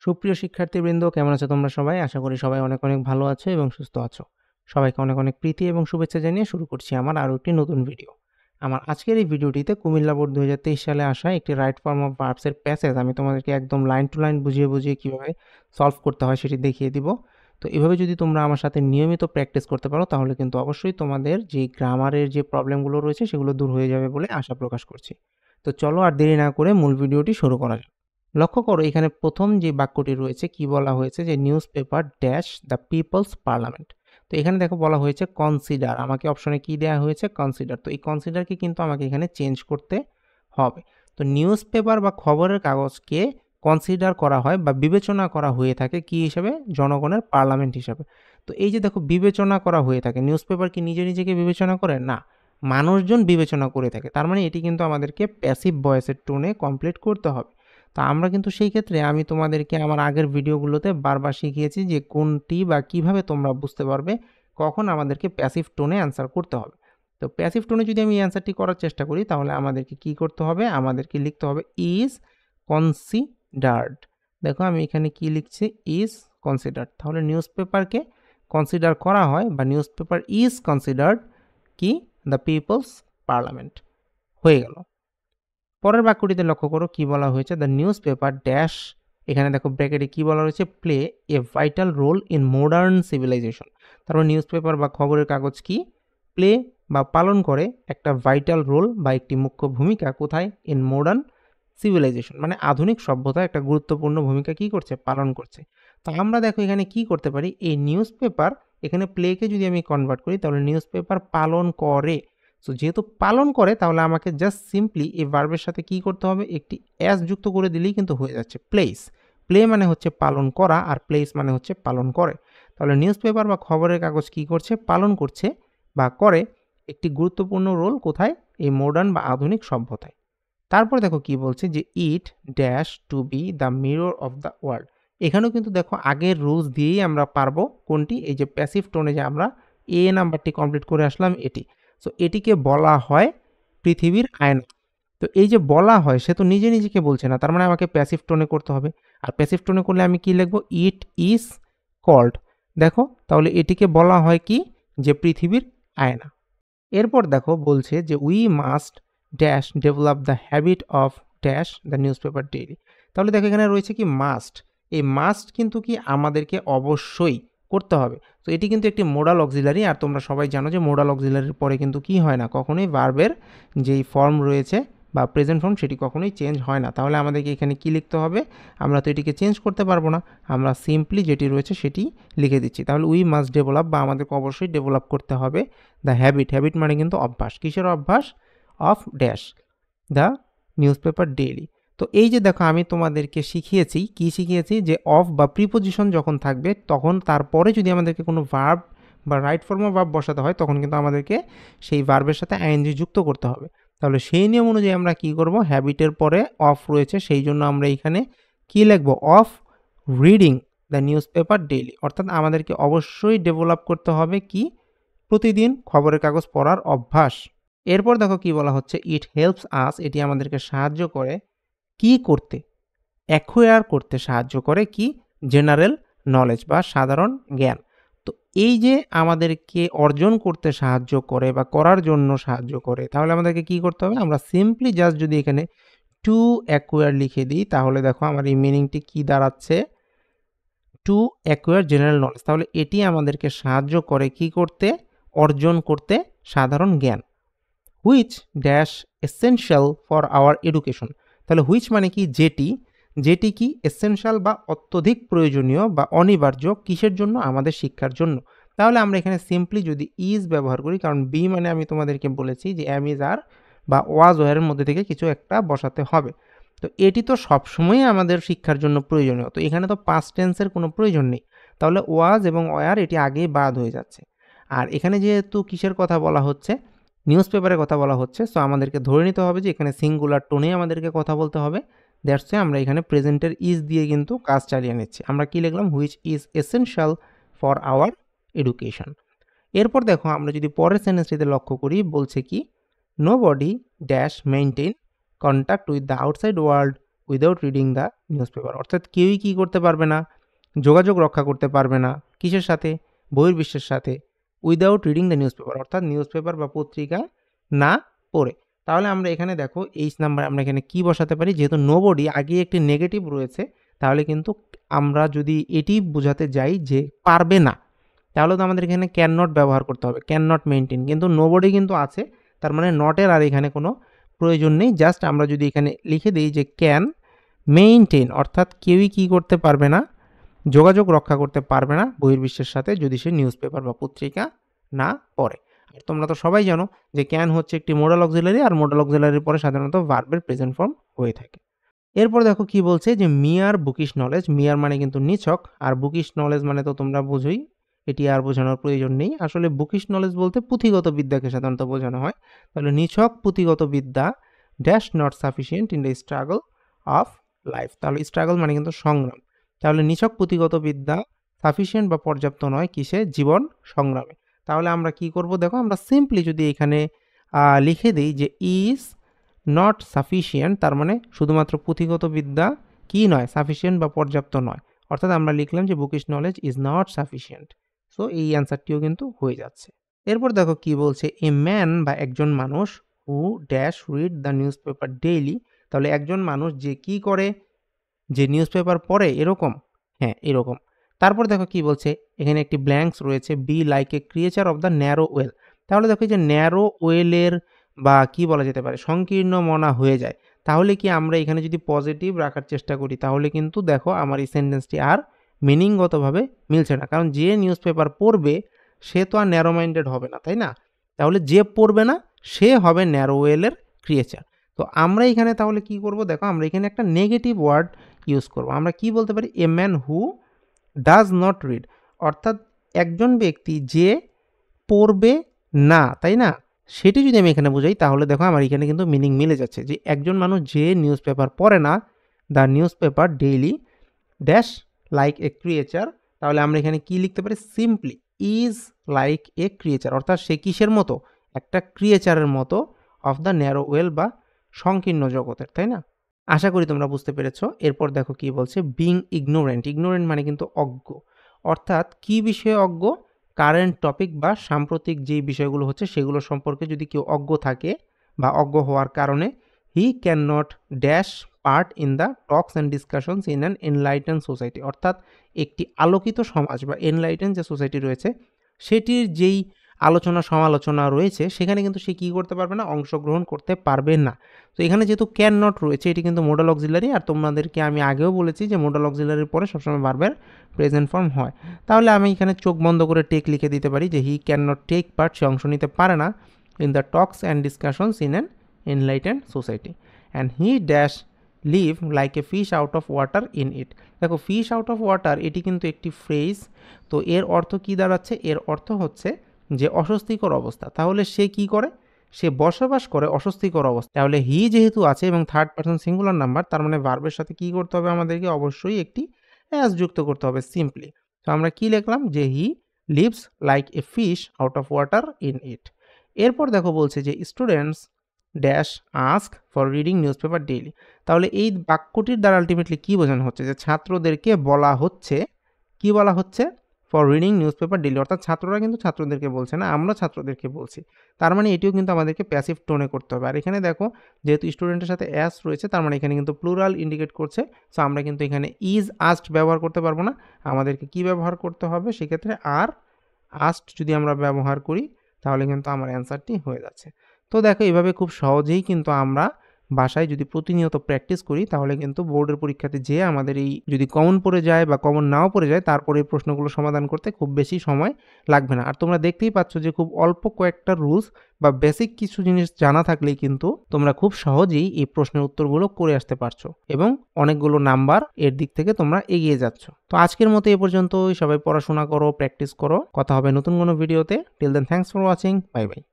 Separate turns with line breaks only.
সুপ্রিয় শিক্ষার্থীবৃন্দ, কেমন আছো তোমরা সবাই? আশা করি সবাই অনেক অনেক ভালো আছো এবং সুস্থ আছো। সবাইকে অনেক অনেক প্রীতি এবং শুভেচ্ছা জানিয়ে শুরু করছি আমার আরও একটি নতুন ভিডিও। আমার আজকের এই ভিডিওটিতে কুমিল্লা বোর্ড 2023 সালে আসা একটি রাইট ফর্ম অফ ভার্বসের প্যাসেজ আমি তোমাদেরকে একদম লাইন টু লাইন বুঝিয়ে বুঝিয়ে কীভাবে সলভ করতে হয় সেটি দেখিয়ে দিব। তো এভাবে যদি তোমরা আমার সাথে নিয়মিত প্র্যাকটিস করতে পারো তাহলে কিন্তু অবশ্যই তোমাদের যে গ্রামারের যে প্রবলেমগুলো রয়েছে সেগুলো দূর হয়ে যাবে বলে আশা প্রকাশ করছি। তো চলো আর দেরি না করে মূল ভিডিওটি শুরু করা যাক। লক্ষ্য করো এখানে প্রথম যে বাক্যটি রয়েছে কি বলা হয়েছে যে newspaper dash the people's parliament. তো এখানে দেখো বলা হয়েছে কনসিডার, আমাকে অপশনে কি দেওয়া হয়েছে কনসিডার। তো এই কনসিডারকে কিন্তু আমাকে এখানে চেঞ্জ করতে হবে। তো নিউজ পেপার বা খবরের কাগজকে কনসিডার করা হয় বা বিবেচনা করা হয়ে থাকে কি হিসাবে? জনগণের পার্লামেন্ট হিসাবে। তো এই যে দেখো বিবেচনা করা হয়ে থাকে, নিউজ পেপার কি নিজে নিজেকে বিবেচনা করে? না, মানুষজন বিবেচনা করে থাকে। তার মানে এটি কিন্তু আমাদেরকে প্যাসিভ ভয়েসের টোনে কমপ্লিট করতে হবে। তো আমরা কিন্তু সেই ক্ষেত্রে আমি তোমাদেরকে আমার আগের ভিডিওগুলোতে বারবার শিখিয়েছি যে কোনটি বা কিভাবে তোমরা বুঝতে পারবে কখন আমাদেরকে প্যাসিভ টোনে অ্যান্সার করতে হবে। তো প্যাসিভ টোনে যদি আমি অ্যান্সারটি করার চেষ্টা করি তাহলে আমাদেরকে কি করতে হবে? আমাদেরকে লিখতে হবে ইজ কনসিডার্ড। দেখো আমি এখানে কি লিখছি, ইজ কনসিডার্ড। তাহলে নিউজ পেপারকে কনসিডার করা হয় বা নিউজ পেপার ইজ কনসিডার্ড কি দ্য পিপলস পার্লামেন্ট। হয়ে গেল। পরের বাক্যটিতে লক্ষ্য করো কি বলা হয়েছে, দ্য নিউজ পেপার ড্যাশ, এখানে দেখো ব্র্যাকেটে কি বলা রয়েছে, play a vital role in modern civilisation. তারপর নিউজ পেপার বা খবরের কাগজ কি প্লে বা পালন করে একটা ভাইটাল রোল বা একটি মুখ্য ভূমিকা কোথায়? ইন মডার্ন সিভিলাইজেশন, মানে আধুনিক সভ্যতা একটা গুরুত্বপূর্ণ ভূমিকা কি করছে? পালন করছে। তো আমরা দেখো এখানে কি করতে পারি, এই নিউজ পেপার এখানে প্লেকে যদি আমি কনভার্ট করি তাহলে নিউজ পেপার পালন করে। সো যেহেতু পালন করে তাহলে আমাকে জাস্ট সিম্পলি এই ভার্বের সাথে কি করতে হবে, একটি অ্যাস যুক্ত করে দিলেই কিন্তু হয়ে যাচ্ছে প্লেস। প্লে মানে হচ্ছে পালন করা আর প্লেস মানে হচ্ছে পালন করে। তাহলে নিউজ পেপার বা খবরের কাগজ কি করছে? পালন করছে বা করে একটি গুরুত্বপূর্ণ রোল কোথায়? এই মডার্ন বা আধুনিক সভ্যতায়। তারপর দেখো কি বলছে যে it dash to be the mirror of the world. এখানেও কিন্তু দেখো আগের রুলস দিয়েই আমরা পারবো কোনটি? এই যে প্যাসিভ টোনে যে আমরা এ নাম্বারটি কমপ্লিট করে আসলাম এটি। সো এটিকে বলা হয় পৃথিবীর আয়না। তো এই যে বলা হয় সে তো নিজে নিজেকে বলছে না, তার মানে আমাকে প্যাসিভ টোনে করতে হবে। আর প্যাসিভ টোনে করলে আমি কি লিখবো? It is called. দেখো তাহলে এটিকে বলা হয় কি? যে পৃথিবীর আয়না। এরপর দেখো বলছে যে we must dash develop the habit of dash the news paper daily. তাহলে দেখো এখানে রয়েছে কি মাস্ট। এই মাস্ট কিন্তু কি আমাদেরকে অবশ্যই করতে হবে। তো এটি কিন্তু একটি মোডাল অক্সিলারি, আর তোমরা সবাই জানো যে মোডাল অক্সিলারির পরে কিন্তু কি হয় না, কখনোই ভার্বের যেই ফর্ম রয়েছে বা প্রেজেন্ট ফর্ম সেটি কখনোই চেঞ্জ হয় না। তাহলে আমাদেরকে এখানে কি লিখতে হবে? আমরা তো এটিকে চেঞ্জ করতে পারবো না, আমরা সিম্পলি যেটি রয়েছে সেটি লিখে দিচ্ছি। তাহলে উই মাস্ট ডেভেলপ বা আমাদেরকে অবশ্যই ডেভেলপ করতে হবে দ্য হ্যাবিট। হ্যাবিট মানে কিন্তু অভ্যাস। কিসের অভ্যাস? Of dash the news paper daily. তো এই যে দেখো আমি তোমাদেরকে শিখিয়েছি, কি শিখিয়েছি? যে অফ বা প্রিপোজিশন যখন থাকবে তখন তারপরে যদি আমাদেরকে কোনো ভার্ব বা রাইট ফর্ম অফ ভার্ব বসাতে হয় তখন কিন্তু আমাদেরকে সেই ভার্বের সাথে আইএনজি যুক্ত করতে হবে। তাহলে সেই নিয়ম অনুযায়ী আমরা কি করব? হ্যাবিটের পরে অফ রয়েছে সেই জন্য আমরা এখানে কি লিখব? Of reading the news paper daily. অর্থাৎ আমাদেরকে অবশ্যই ডেভেলপ করতে হবে কি? প্রতিদিন খবরের কাগজ পড়ার অভ্যাস। এরপর দেখো কি বলা হচ্ছে, ইট হেল্পস আস, এটি আমাদেরকে সাহায্য করে কি করতে? অ্যাকোয়ার করতে সাহায্য করে কি? জেনারেল নলেজ বা সাধারণ জ্ঞান। তো এই যে আমাদেরকে অর্জন করতে সাহায্য করে বা করার জন্য সাহায্য করে, তাহলে আমাদেরকে কি করতে হবে? আমরা সিম্পলি জাস্ট যদি এখানে টু অ্যাকোয়ার লিখে দিই তাহলে দেখো আমার এই মিনিংটি কি দাঁড়াচ্ছে? To acquire general knowledge. তাহলে এটি আমাদেরকে সাহায্য করে কি করতে? অর্জন করতে সাধারণ জ্ঞান। Which dash essential for our education. তাহলে হুইচ মানে কি? যেটি। যেটি কি? এসেনশিয়াল বা অত্যধিক প্রয়োজনীয় বা অনিবার্য কিসের জন্য? আমাদের শিক্ষার জন্য। তাহলে আমরা এখানে সিম্পলি যদি ইজ ব্যবহার করি, কারণ বি মানে আমি তোমাদেরকে বলেছি যে এম ইজ আর বা ওয়াজ ওয়ারের মধ্যে থেকে কিছু একটা বসাতে হবে। তো এটি তো সবসময়ই আমাদের শিক্ষার জন্য প্রয়োজনীয়, তো এখানে তো পাস্ট টেন্সের কোনো প্রয়োজন নেই। তাহলে ওয়াজ এবং ওয়ার এটি আগেই বাদ হয়ে যাচ্ছে। আর এখানে যেহেতু কিসের কথা বলা হচ্ছে? নিউজ পেপারের কথা বলা হচ্ছে, সো আমাদেরকে ধরে নিতে হবে যে এখানে সিঙ্গুলার টোনে আমাদেরকে কথা বলতে হবে। দ্যাটস ওয়াই আমরা এখানে প্রেজেন্টের ইজ দিয়ে কিন্তু কাজ চালিয়ে নিচ্ছি। আমরা কি লিখলাম? Which is essential for our education. এরপর দেখো আমরা যদি পরের সেন্টেন্সটিতে লক্ষ্য করি, বলছে কি? Nobody dash maintain contact with the outside world without reading the newspaper. অর্থাৎ কেউই কী করতে পারবে না, যোগাযোগ রক্ষা করতে পারবে না কিসের সাথে, বহির্বিশ্বের সাথে, without reading the newspaper, অর্থাৎ নিউজ পেপার বা পত্রিকা না পড়ে। তাহলে আমরা এখানে দেখো এইচ নাম্বার আমরা এখানে কি বসাতে পারি, যেহেতু নোবডি আগে একটি নেগেটিভ রয়েছে, তাহলে কিন্তু আমরা যদি এটি বোঝাতে যাই যে পারবে না, তাহলে তো আমাদের এখানে ক্যান নট ব্যবহার করতে হবে, ক্যান নট মেইনটেইন, কিন্তু নোবডি কিন্তু আছে, তার মানে নটের আর এখানে কোনো প্রয়োজন নেই। জাস্ট আমরা যদি এখানে লিখে দিই যে ক্যান মেইনটেইন, অর্থাৎ কেউই কী করতে পারবে না, যোগাযোগ রক্ষা করতে পারবে না বহির্বিশ্বের সাথে যদি সে নিউজ পেপার বা পত্রিকা না পড়ে। আর তোমরা তো সবাই জানো যে ক্যান হচ্ছে একটি মোডাল অক্সিলারি, আর মোডাল অক্সিলারির পরে সাধারণত ভার্বের প্রেজেন্ট ফর্ম হয়ে থাকে। এরপর দেখো কি বলছে যে মিয়ার বুকিশ নলেজ, মিয়ার মানে কিন্তু নিছক, আর বুকিশ নলেজ মানে তো তোমরা বোঝোই, এটি আর বোঝানোর প্রয়োজন নেই। আসলে বুকিশ নলেজ বলতে পুঁথিগত বিদ্যাকে সাধারণত বোঝানো হয়। তাহলে নিছক পুঁথিগত বিদ্যা dash not sufficient in the struggle of life. তাহলে স্ট্রাগল মানে কিন্তু সংগ্রাম, তাহলে নিছক পুঁথিগত বিদ্যা সাফিসিয়েন্ট বা পর্যাপ্ত নয় কিসে, জীবন সংগ্রামে। তাহলে আমরা কি করব দেখো, আমরা সিম্পলি যদি এখানে লিখে দিই যে ইজ নট সাফিসিয়েন্ট, তার মানে শুধুমাত্র পুঁথিগত বিদ্যা কি নয়, সাফিসিয়েন্ট বা পর্যাপ্ত নয়, অর্থাৎ আমরা লিখলাম যে bookish knowledge is not sufficient. So এই অ্যান্সারটিও কিন্তু হয়ে যাচ্ছে। এরপর দেখো কি বলছে, এ ম্যান বা একজন মানুষ who dash read the news paper daily, তাহলে একজন মানুষ যে কি করে, যে নিউজ পেপার পড়ে, এরকম, হ্যাঁ এরকম। তারপর দেখো কি বলছে, এখানে একটি ব্ল্যাঙ্কস রয়েছে, be like a creature of the narrow well. তাহলে দেখো যে ন্যারো ওয়েলের বা কি বলা যেতে পারে, সংকীর্ণ মনা হয়ে যায়। তাহলে কি আমরা এখানে যদি পজিটিভ রাখার চেষ্টা করি, তাহলে কিন্তু দেখো আমার এই সেন্টেন্সটি আর মিনিংগতভাবে মিলছে না, কারণ যে নিউজ পেপার পড়বে সে তো আর ন্যারো মাইন্ডেড হবে না, তাই না? তাহলে যে পড়বে না সে হবে ন্যারো ওয়েলের ক্রিয়েচার। তো আমরা এখানে তাহলে কি করব দেখো, আমরা এখানে একটা নেগেটিভ ওয়ার্ড ইউজ করব। আমরা কি বলতে পারি, a man who does not read, অর্থাৎ একজন ব্যক্তি যে পড়বে না, তাই না? সেটি যদি আমি এখানে বোঝাই, তাহলে দেখো আমার এখানে কিন্তু মিনিং মিলে যাচ্ছে যে একজন মানুষ যে নিউজ পেপার পড়ে না, the news paper daily dash like a creature, তাহলে আমরা এখানে কি লিখতে পারি, simply is like a creature, অর্থাৎ সে কিসের মতো, একটা ক্রিয়েচারের মতো, অফ দ্য ন্যারো ওয়েল বা সংকীর্ণ জগতের, তাই না? আশা করি তোমরা বুঝতে পেরেছো। এরপর দেখো কি বলছে, বিং ইগনোরেন্ট, ইগনোরেন্ট মানে কিন্তু অজ্ঞ, অর্থাৎ কি বিষয়ে অজ্ঞ, কারেন্ট টপিক বা সাম্প্রতিক যেই বিষয়গুলো হচ্ছে সেগুলো সম্পর্কে যদি কেউ অজ্ঞ থাকে বা অজ্ঞ হওয়ার কারণে হি can not dash part in the talks and discussions in an enlighten society, অর্থাৎ একটি আলোকিত সমাজ বা এনলাইটেন যে সোসাইটি রয়েছে সেটির যেই আলোচনা সমালোচনা রয়েছে সেখানে কিন্তু সে কী করতে পারবে না, অংশগ্রহণ করতে পারবে না। তো এখানে যেহেতু ক্যান নট রয়েছে, এটি কিন্তু মোডাল অক্সিলারি, আর তোমাদেরকে আমি আগেও বলেছি যে মোডাল অক্সিলারির পরে সবসময় ভার্বের প্রেজেন্ট ফর্ম হয়। তাহলে আমি এখানে চোখ বন্ধ করে টেক লিখে দিতে পারি যে he can not take part, সে অংশ নিতে পারে না, in the talks and discussions in an enlightened society, and he dash live like a fish out of water in it. দেখো ফিশ আউট অফ ওয়াটার এটি কিন্তু একটি ফ্রেজ, তো এর অর্থ কী দাঁড়াচ্ছে, এর অর্থ হচ্ছে যে অস্বস্তিকর অবস্থা। তাহলে সে কি করে, সে বসবাস করে অস্বস্তিকর অবস্থা। তাহলে হি যেহেতু আছে এবং থার্ড পারসন সিঙ্গুলার নাম্বার, তার মানে ভার্বের সাথে কি করতে হবে, আমাদেরকে অবশ্যই একটি অ্যাজ যুক্ত করতে হবে সিম্পলি। তো আমরা কি লিখলাম যে he lives like a fish out of water in ইট। এরপর দেখো বলছে যে students dash ask for reading news paper daily. তাহলে এই বাক্যটির দ্বারা আলটিমেটলি কী বোঝানো হচ্ছে, যে ছাত্রদেরকে বলা হচ্ছে, কি বলা হচ্ছে, for reading news paper daily, অর্থাৎ ছাত্ররা কিন্তু ছাত্রদেরকে বলছে না, আমরা ছাত্রদেরকে বলছি। তার মানে এটিও কিন্তু আমাদেরকে প্যাসিভ টোনে করতে হবে। আর এখানে দেখো যেহেতু স্টুডেন্টের সাথে অ্যাস রয়েছে, তার মানে এখানে কিন্তু প্লুরাল ইন্ডিকেট করছে। সো আমরা কিন্তু এখানে ইজ আস্কড ব্যবহার করতে পারবো না, আমাদেরকে কি ব্যবহার করতে হবে সেক্ষেত্রে, আর আস্কড যদি আমরা ব্যবহার করি তাহলে কিন্তু আমার অ্যান্সারটি হয়ে যাচ্ছে। তো দেখো এভাবে খুব সহজেই কিন্তু আমরা বাসায় যদি প্রতিনিয়ত প্র্যাকটিস করি তাহলে কিন্তু বোর্ডের পরীক্ষাতে যেয়ে আমাদের এই যদি কমন পড়ে যায় বা কমন নাও পড়ে যায়, তারপরে এই প্রশ্নগুলো সমাধান করতে খুব বেশি সময় লাগবে না। আর তোমরা দেখতেই পাচ্ছ যে খুব অল্প কয়েকটা রুলস বা বেসিক কিছু জিনিস জানা থাকলেই কিন্তু তোমরা খুব সহজেই এই প্রশ্নের উত্তরগুলো করে আসতে পারছো এবং অনেকগুলো নাম্বার এর দিক থেকে তোমরা এগিয়ে যাচ্ছ। তো আজকের মতো এ পর্যন্তই। সবাই পড়াশোনা করো, প্র্যাকটিস করো। কথা হবে নতুন কোনো ভিডিওতে। Till then thanks for watching. Bye by.